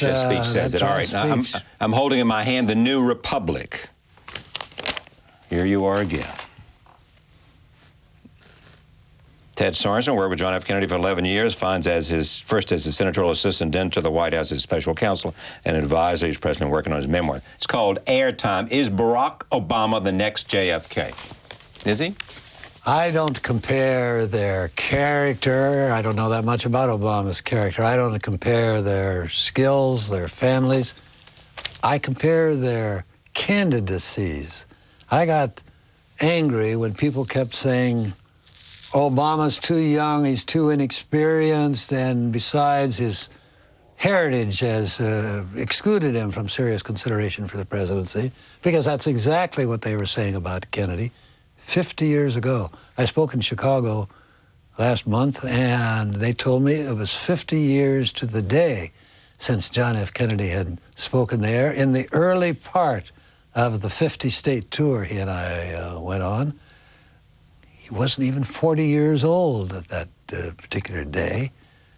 That speech says it. All right, now I'm holding in my hand the New Republic. Here you are again. Ted Sorensen worked with John F. Kennedy for 11 years, finds first as his senatorial assistant, then to the White House as special counsel and advisor. He's presently working on his memoir. It's called Airtime. Is Barack Obama the next JFK? Is he? I don't compare their character. I don't know that much about Obama's character. I don't compare their skills, their families. I compare their candidacies. I got angry when people kept saying, Obama's too young, he's too inexperienced, and besides, his heritage has excluded him from serious consideration for the presidency, because that's exactly what they were saying about Kennedy 50 years ago. I spoke in Chicago last month, and they told me it was 50 years to the day since John F. Kennedy had spoken there in the early part of the 50-state tour he and I went on. He wasn't even 40 years old at that particular day,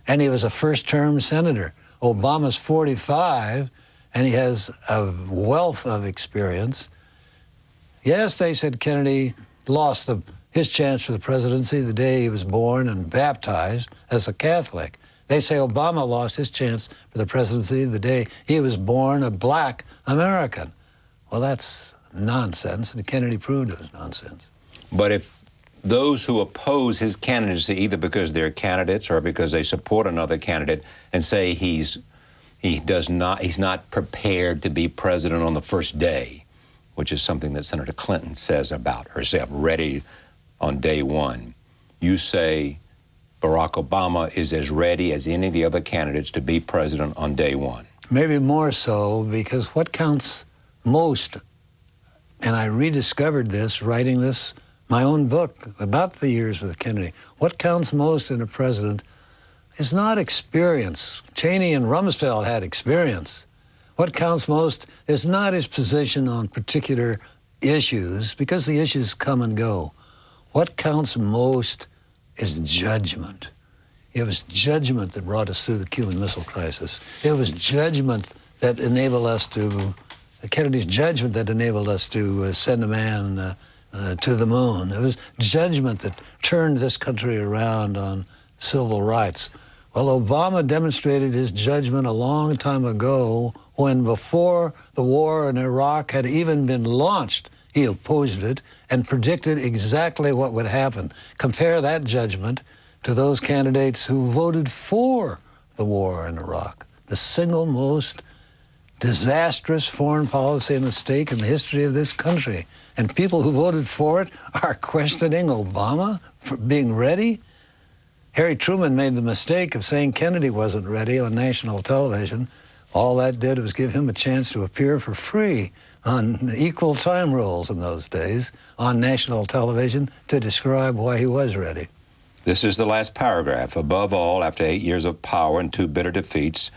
and he was a first-term senator. Obama's 45, and he has a wealth of experience. Yes, they said Kennedy lost his chance for the presidency the day he was born and baptized as a Catholic. They say Obama lost his chance for the presidency the day he was born a black American. Well, that's nonsense, and Kennedy proved it was nonsense. But if those who oppose his candidacy, either because they're candidates or because they support another candidate, and say he's not prepared to be president on the first day, which is something that Senator Clinton says about herself, ready on day one. You say Barack Obama is as ready as any of the other candidates to be president on day one. Maybe more so, because what counts most, and I rediscovered this writing my own book about the years with Kennedy, what counts most in a president is not experience. Cheney and Rumsfeld had experience. What counts most is not his position on particular issues, because the issues come and go. What counts most is judgment. It was judgment that brought us through the Cuban Missile Crisis. It was judgment that enabled us to, Kennedy's judgment that enabled us to send a man to the moon. It was judgment that turned this country around on civil rights. Well, Obama demonstrated his judgment a long time ago when, before the war in Iraq had even been launched, he opposed it and predicted exactly what would happen. Compare that judgment to those candidates who voted for the war in Iraq, the single most disastrous foreign policy mistake in the history of this country. And people who voted for it are questioning Obama for being ready. Harry Truman made the mistake of saying Kennedy wasn't ready on national television. All that did was give him a chance to appear for free on equal time rules in those days on national television to describe why he was ready. This is the last paragraph. Above all, after 8 years of power and 2 bitter defeats,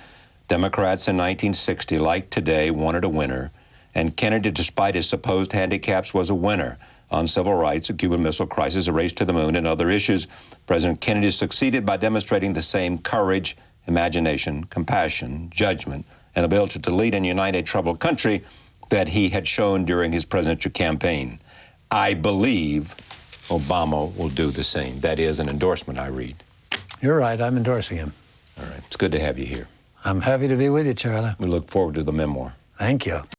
Democrats in 1960, like today, wanted a winner, and Kennedy, despite his supposed handicaps, was a winner. On civil rights, the Cuban Missile Crisis, a race to the moon, and other issues, President Kennedy succeeded by demonstrating the same courage, imagination, compassion, judgment, and ability to lead and unite a troubled country that he had shown during his presidential campaign. I believe Obama will do the same. That is an endorsement I read. You're right. I'm endorsing him. All right. It's good to have you here. I'm happy to be with you, Charlie. We look forward to the memoir. Thank you.